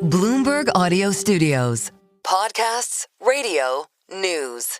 Bloomberg Audio Studios. Podcasts, radio, news.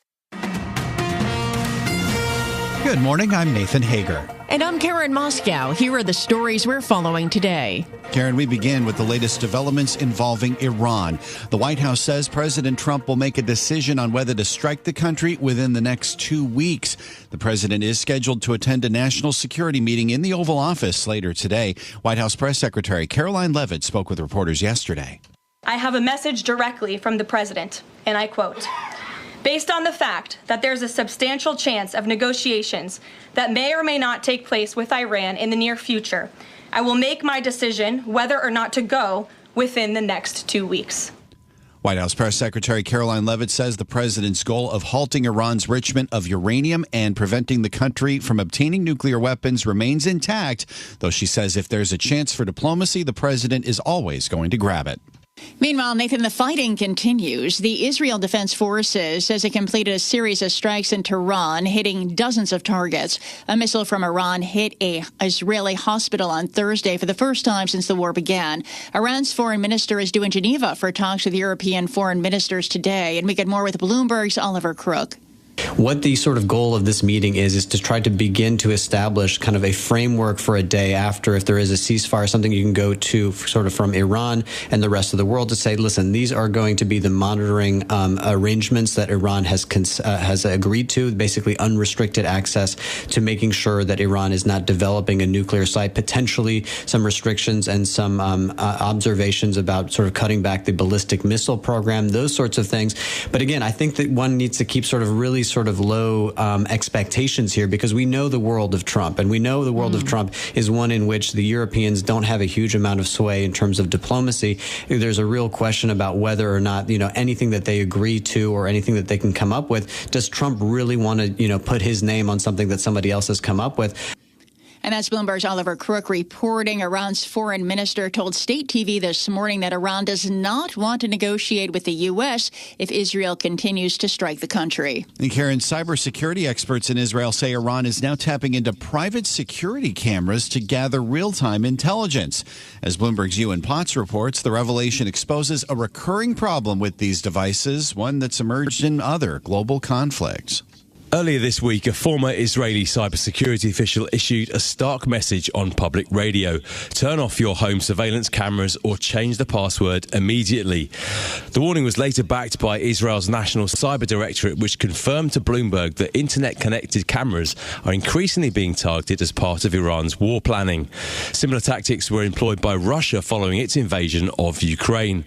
Good morning, I'm Nathan Hager. And I'm Karen Moscow. Here are the stories we're following today. Karen, we begin with the latest developments involving Iran. The White House says President Trump will make a decision on whether to strike the country within the next 2 weeks. The president is scheduled to attend a national security meeting in the Oval Office later today. White House Press Secretary Karoline Leavitt spoke with reporters yesterday. I have a message directly from the president, and I quote, "Based on the fact that there's a substantial chance of negotiations that may or may not take place with Iran in the near future, I will make my decision whether or not to go within the next 2 weeks." White House Press Secretary Karoline Leavitt says the president's goal of halting Iran's enrichment of uranium and preventing the country from obtaining nuclear weapons remains intact, though she says if there's a chance for diplomacy, the president is always going to grab it. Meanwhile, Nathan, the fighting continues. The Israel Defense Forces says it completed a series of strikes in Tehran, hitting dozens of targets. A missile from Iran hit an Israeli hospital on Thursday for the first time since the war began. Iran's foreign minister is due in Geneva for talks with European foreign ministers today. And we get more with Bloomberg's Oliver Crook. What the sort of goal of this meeting is to try to begin to establish kind of a framework for a day after, if there is a ceasefire, something you can go to sort of from Iran and the rest of the world to say, listen, these are going to be the monitoring arrangements that Iran has agreed to, basically unrestricted access to making sure that Iran is not developing a nuclear site, potentially some restrictions and some observations about sort of cutting back the ballistic missile program, those sorts of things. But again, I think that one needs to keep sort of really sort of low expectations here, because we know the world of Trump, and we know the world of Trump is one in which the Europeans don't have a huge amount of sway in terms of diplomacy. There's a real question about whether or not, anything that they agree to or anything that they can come up with, does Trump really want to, put his name on something that somebody else has come up with? And that's Bloomberg's Oliver Crook reporting. Iran's foreign minister told state TV this morning that Iran does not want to negotiate with the U.S. if Israel continues to strike the country. And Karen, cybersecurity experts in Israel say Iran is now tapping into private security cameras to gather real-time intelligence. As Bloomberg's Ewan Potts reports, the revelation exposes a recurring problem with these devices, one that's emerged in other global conflicts. Earlier this week, a former Israeli cybersecurity official issued a stark message on public radio. Turn off your home surveillance cameras or change the password immediately. The warning was later backed by Israel's National Cyber Directorate, which confirmed to Bloomberg that internet-connected cameras are increasingly being targeted as part of Iran's war planning. Similar tactics were employed by Russia following its invasion of Ukraine.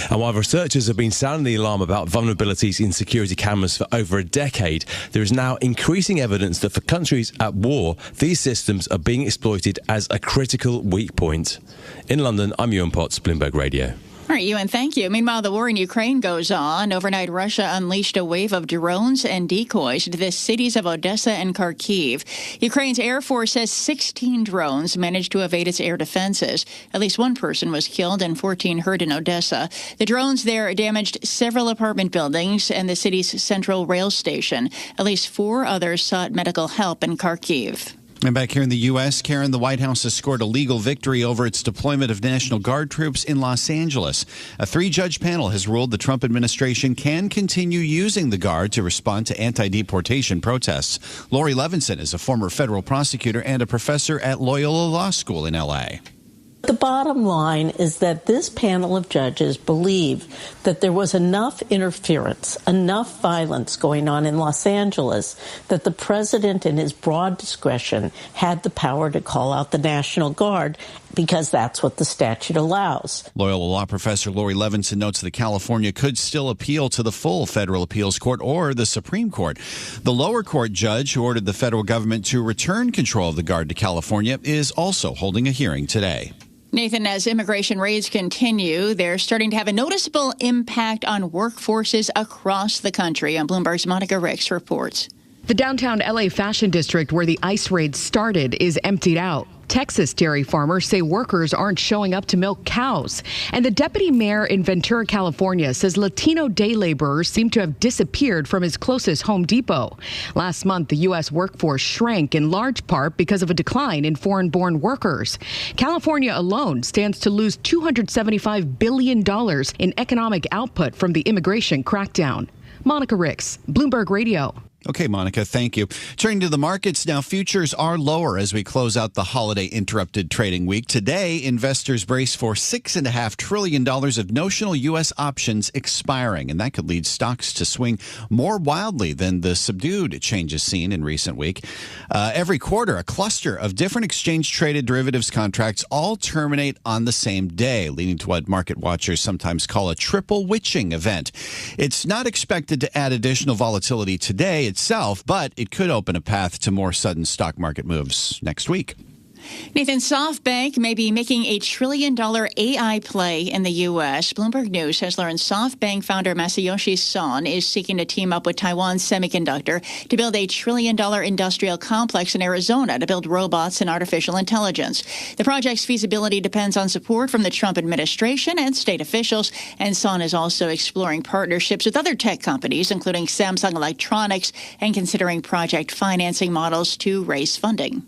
And while researchers have been sounding the alarm about vulnerabilities in security cameras for over a decade, there is now increasing evidence that for countries at war, these systems are being exploited as a critical weak point. In London, I'm Ewan Potts, Bloomberg Radio. All right, Ewan, thank you. Meanwhile, the war in Ukraine goes on. Overnight, Russia unleashed a wave of drones and decoys into the cities of Odessa and Kharkiv. Ukraine's Air Force says 16 drones managed to evade its air defenses. At least one person was killed and 14 hurt in Odessa. The drones there damaged several apartment buildings and the city's central rail station. At least 4 others sought medical help in Kharkiv. And back here in the U.S., Karen, the White House has scored a legal victory over its deployment of National Guard troops in Los Angeles. A 3-judge panel has ruled the Trump administration can continue using the Guard to respond to anti-deportation protests. Lori Levinson is a former federal prosecutor and a professor at Loyola Law School in L.A. The bottom line is that this panel of judges believe that there was enough interference, enough violence going on in Los Angeles that the president, in his broad discretion, had the power to call out the National Guard because that's what the statute allows. Loyola Law professor Lori Levinson notes that California could still appeal to the full federal appeals court or the Supreme Court. The lower court judge who ordered the federal government to return control of the Guard to California is also holding a hearing today. Nathan, as immigration raids continue, they're starting to have a noticeable impact on workforces across the country. And Bloomberg's Monica Ricks reports. The downtown L.A. fashion district where the ICE raid started is emptied out. Texas dairy farmers say workers aren't showing up to milk cows. And the deputy mayor in Ventura, California, says Latino day laborers seem to have disappeared from his closest Home Depot. Last month, the U.S. workforce shrank in large part because of a decline in foreign-born workers. California alone stands to lose $275 billion in economic output from the immigration crackdown. Monica Ricks, Bloomberg Radio. Okay, Monica, thank you. Turning to the markets now, futures are lower as we close out the holiday-interrupted trading week. Today, investors brace for $6.5 trillion of notional U.S. options expiring, and that could lead stocks to swing more wildly than the subdued changes seen in recent week. Every quarter, a cluster of different exchange-traded derivatives contracts all terminate on the same day, leading to what market watchers sometimes call a triple witching event. It's not expected to add additional volatility today itself, but it could open a path to more sudden stock market moves next week. Nathan, SoftBank may be making a $1 trillion AI play in the U.S. Bloomberg News has learned SoftBank founder Masayoshi Son is seeking to team up with Taiwan Semiconductor to build a $1 trillion industrial complex in Arizona to build robots and artificial intelligence. The project's feasibility depends on support from the Trump administration and state officials, and Son is also exploring partnerships with other tech companies, including Samsung Electronics, and considering project financing models to raise funding.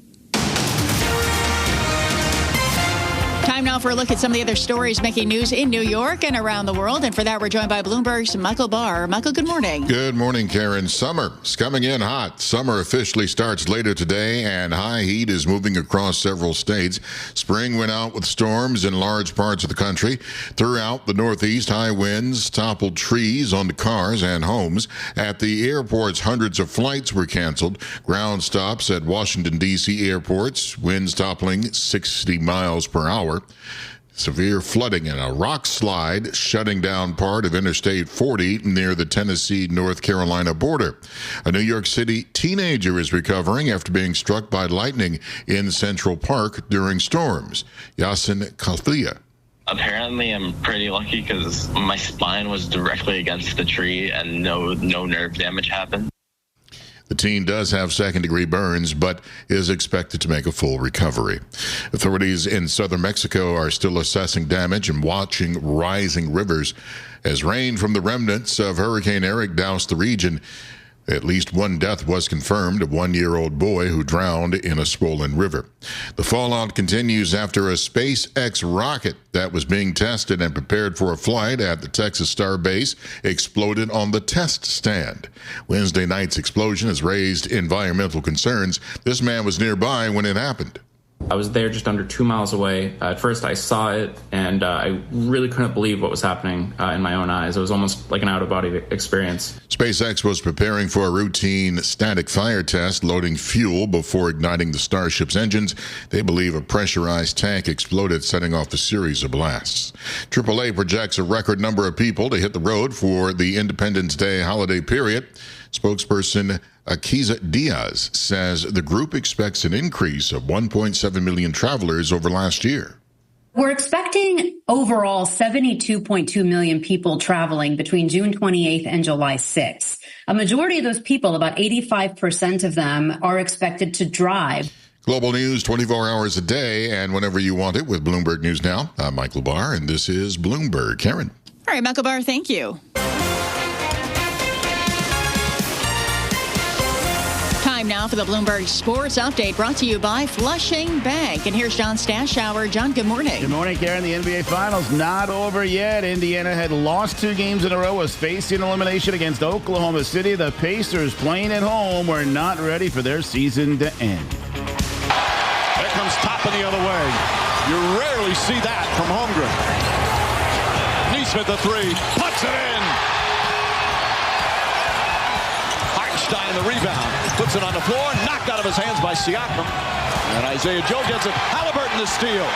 Time now for a look at some of the other stories making news in New York and around the world. And for that, we're joined by Bloomberg's Michael Barr. Michael, good morning. Good morning, Karen. Summer's coming in hot. Summer officially starts later today, and high heat is moving across several states. Spring went out with storms in large parts of the country. Throughout the Northeast, high winds toppled trees onto cars and homes. At the airports, hundreds of flights were canceled. Ground stops at Washington, D.C. airports, winds toppling 60 miles per hour. Severe flooding and a rock slide shutting down part of Interstate 40 near the Tennessee-North Carolina border. A New York City teenager is recovering after being struck by lightning in Central Park during storms. Yasin Kalthia. Apparently, I'm pretty lucky because my spine was directly against the tree and no nerve damage happened. The teen does have second-degree burns, but is expected to make a full recovery. Authorities in southern Mexico are still assessing damage and watching rising rivers as rain from the remnants of Hurricane Eric doused the region. At least one death was confirmed, a one-year-old boy who drowned in a swollen river. The fallout continues after a SpaceX rocket that was being tested and prepared for a flight at the Texas Starbase exploded on the test stand. Wednesday night's explosion has raised environmental concerns. This man was nearby when it happened. I was there just under 2 miles away. At first, I saw it, and I really couldn't believe what was happening in my own eyes. It was almost like an out-of-body experience. SpaceX was preparing for a routine static fire test, loading fuel before igniting the Starship's engines. They believe a pressurized tank exploded, setting off a series of blasts. AAA projects a record number of people to hit the road for the Independence Day holiday period. Spokesperson Akiza Diaz says the group expects an increase of 1.7 million travelers over last year. We're expecting overall 72.2 million people traveling between June 28th and July 6th. A majority of those people, about 85% of them, are expected to drive. Global news 24 hours a day and whenever you want it with Bloomberg News Now. I'm Michael Barr, and this is Bloomberg. Karen. All right, Michael Barr, thank you. Time now for the Bloomberg Sports Update, brought to you by Flushing Bank. And here's John Stashower. John, good morning. Good morning, Karen. The NBA Finals not over yet. Indiana had lost 2 games in a row, was facing elimination against Oklahoma City. The Pacers, playing at home, were not ready for their season to end. There comes Toppin the other way. You rarely see that from Holmgren. Neesmith the three, puts it in. Hartenstein the rebound, puts it on the floor, knocked out of his hands by Siakam. And Isaiah Joe gets it. Halliburton the steal.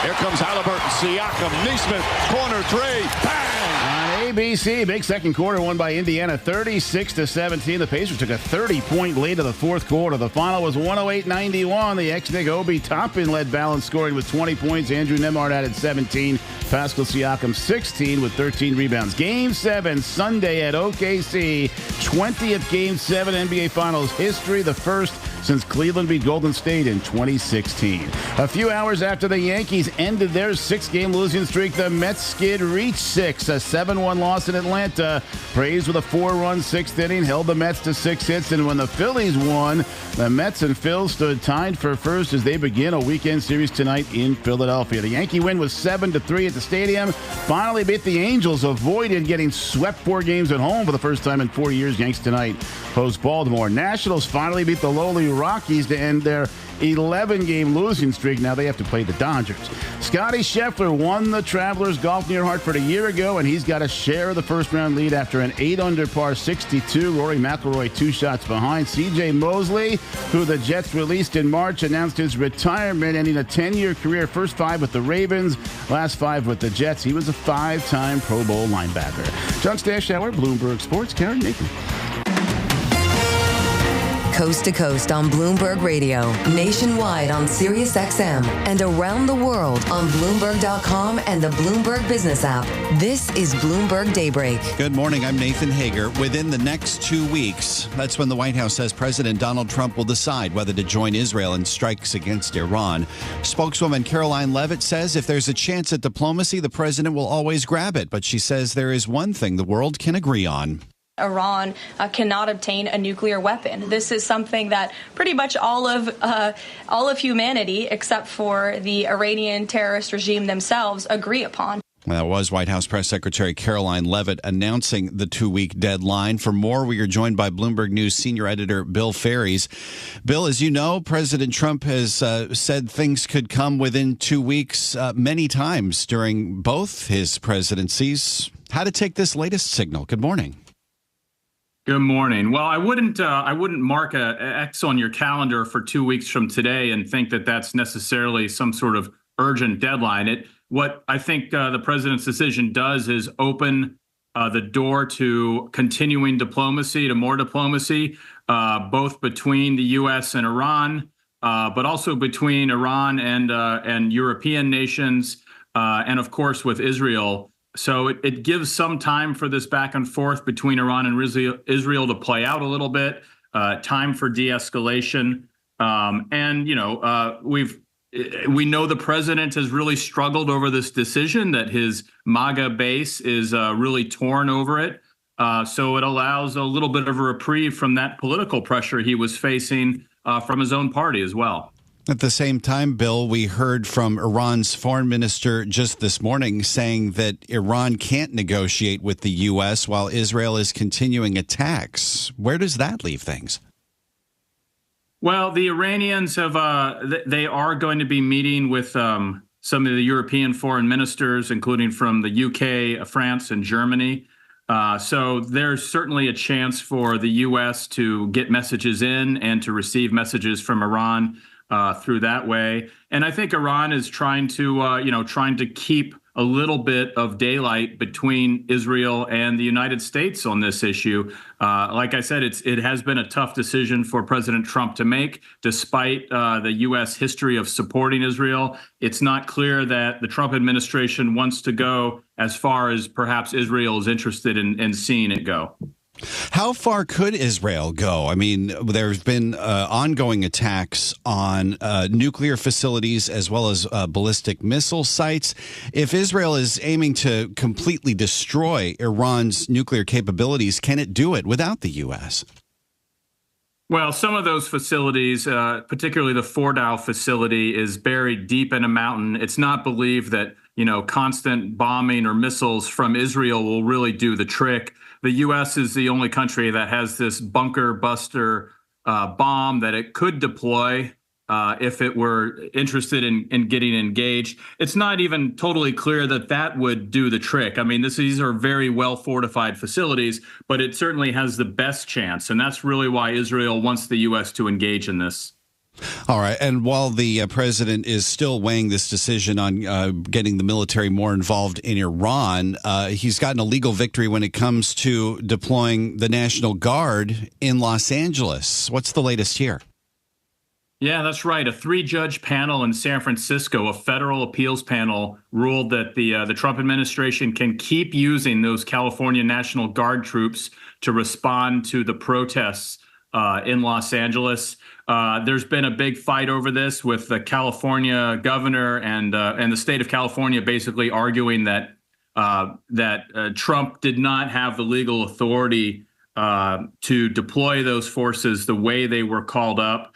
Here comes Halliburton, Siakam, Neesmith, corner three, bang! On ABC, big second quarter won by Indiana, 36-17. The Pacers took a 30-point lead to the fourth quarter. The final was 108-91. The ex-Knick Obi Toppin led balance scoring with 20 points. Andrew Nembhard added 17. Pascal Siakam 16 with 13 rebounds. Game 7 Sunday at OKC. 20th Game 7 NBA Finals history. The first since Cleveland beat Golden State in 2016. A few hours after the Yankees ended their 6-game losing streak, the Mets skid reached 6, a 7-1 loss in Atlanta. Praised with a 4-run 6th inning, held the Mets to 6 hits, and when the Phillies won, the Mets and Phils stood tied for first as they begin a weekend series tonight in Philadelphia. The Yankee win was 7-3 at the stadium. Finally beat the Angels, avoided getting swept 4 games at home for the first time in 4 years. Yanks tonight host Baltimore. Nationals finally beat the lowly Rockies to end their 11-game losing streak. Now they have to play the Dodgers. Scotty Scheffler won the Travelers Golf near Hartford a year ago, and he's got a share of the first-round lead after an 8-under par 62. Rory McIlroy 2 shots behind. C.J. Mosley, who the Jets released in March, announced his retirement, ending a 10-year career. First 5 with the Ravens, last 5 with the Jets. He was a 5-time Pro Bowl linebacker. John Stash Hour, Bloomberg Sports. Karen Nathan. Coast to coast on Bloomberg Radio, nationwide on Sirius XM, and around the world on Bloomberg.com and the Bloomberg Business app. This is Bloomberg Daybreak. Good morning. I'm Nathan Hager. Within the next 2 weeks, that's when the White House says President Donald Trump will decide whether to join Israel in strikes against Iran. Spokeswoman Caroline Leavitt says if there's a chance at diplomacy, the president will always grab it. But she says there is one thing the world can agree on. Iran cannot obtain a nuclear weapon. This is something that pretty much all of humanity, except for the Iranian terrorist regime themselves, agree upon. That was White House Press Secretary Caroline Leavitt announcing the 2-week deadline. For more, we are joined by Bloomberg News senior editor Bill Ferries. Bill, as you know, President Trump has said things could come within 2 weeks many times during both his presidencies. How to take this latest signal? Good morning. Good morning. Well, I wouldn't mark a X on your calendar for 2 weeks from today and think that that's necessarily some sort of urgent deadline. What I think the president's decision does is open the door to continuing diplomacy, to more diplomacy, both between the U.S. and Iran, but also between Iran and European nations, and of course with Israel. So it gives some time for this back and forth between Iran and Israel to play out a little bit, time for de-escalation. We know the president has really struggled over this decision, that his MAGA base is really torn over it. So it allows a little bit of a reprieve from that political pressure he was facing from his own party as well. At the same time, Bill, we heard from Iran's foreign minister just this morning saying that Iran can't negotiate with the U.S. while Israel is continuing attacks. Where does that leave things? Well, the Iranians they are going to be meeting with some of the European foreign ministers, including from the UK, France, and Germany. So there's certainly a chance for the U.S. to get messages in and to receive messages from Iran through that way. And I think Iran is trying to keep a little bit of daylight between Israel and the United States on this issue. Like I said, it has been a tough decision for President Trump to make, despite the U.S. history of supporting Israel. It's not clear that the Trump administration wants to go as far as perhaps Israel is interested in seeing it go. How far could Israel go? I mean, there's been ongoing attacks on nuclear facilities as well as ballistic missile sites. If Israel is aiming to completely destroy Iran's nuclear capabilities, can it do it without the U.S.? Well, some of those facilities, particularly the Fordow facility, is buried deep in a mountain. It's not believed that, constant bombing or missiles from Israel will really do the trick. The U.S. is the only country that has this bunker buster bomb that it could deploy if it were interested in getting engaged. It's not even totally clear that would do the trick. I mean, these are very well fortified facilities, but it certainly has the best chance. And that's really why Israel wants the U.S. to engage in this. All right. And while the president is still weighing this decision on getting the military more involved in Iran, he's gotten a legal victory when it comes to deploying the National Guard in Los Angeles. What's the latest here? Yeah, that's right. A 3-judge panel in San Francisco, a federal appeals panel, ruled that the Trump administration can keep using those California National Guard troops to respond to the protests in Los Angeles. There's been a big fight over this with the California governor and the state of California basically arguing that Trump did not have the legal authority to deploy those forces the way they were called up.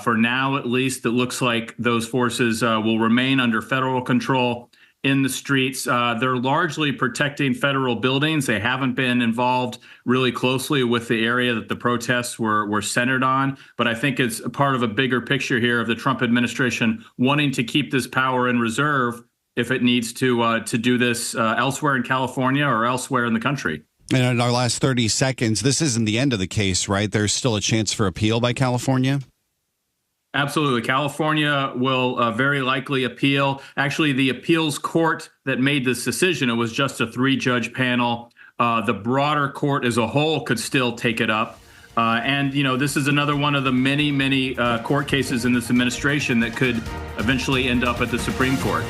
For now, at least, it looks like those forces will remain under federal control in the streets. They're largely protecting federal buildings. They haven't been involved really closely with the area that the protests were centered on. But I think it's a part of a bigger picture here of the Trump administration wanting to keep this power in reserve if it needs to do this elsewhere in California or elsewhere in the country. And in our last 30 seconds, this isn't the end of the case, right? There's still a chance for appeal by California? Absolutely. California will very likely appeal. Actually, the appeals court that made this decision, it was just a 3-judge panel. The broader court as a whole could still take it up. And, this is another one of the many, many court cases in this administration that could eventually end up at the Supreme Court.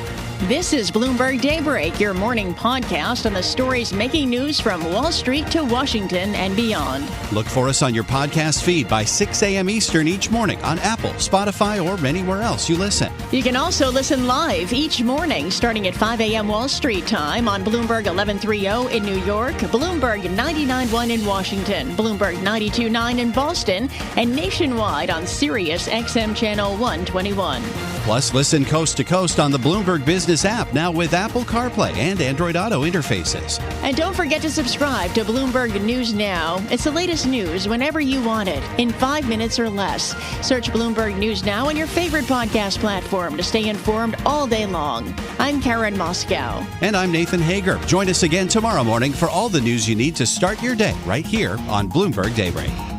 This is Bloomberg Daybreak, your morning podcast on the stories making news from Wall Street to Washington and beyond. Look for us on your podcast feed by 6 a.m. Eastern each morning on Apple, Spotify, or anywhere else you listen. You can also listen live each morning starting at 5 a.m. Wall Street time on Bloomberg 1130 in New York, Bloomberg 99.1 in Washington, Bloomberg 92.9 in Boston, and nationwide on Sirius XM Channel 121. Plus, listen coast to coast on the Bloomberg Business app, now with Apple CarPlay and Android Auto interfaces. And don't forget to subscribe to Bloomberg News Now. It's the latest news whenever you want it, in 5 minutes or less. Search Bloomberg News Now on your favorite podcast platform to stay informed all day long. I'm Karen Moscow. And I'm Nathan Hager. Join us again tomorrow morning for all the news you need to start your day right here on Bloomberg Daybreak.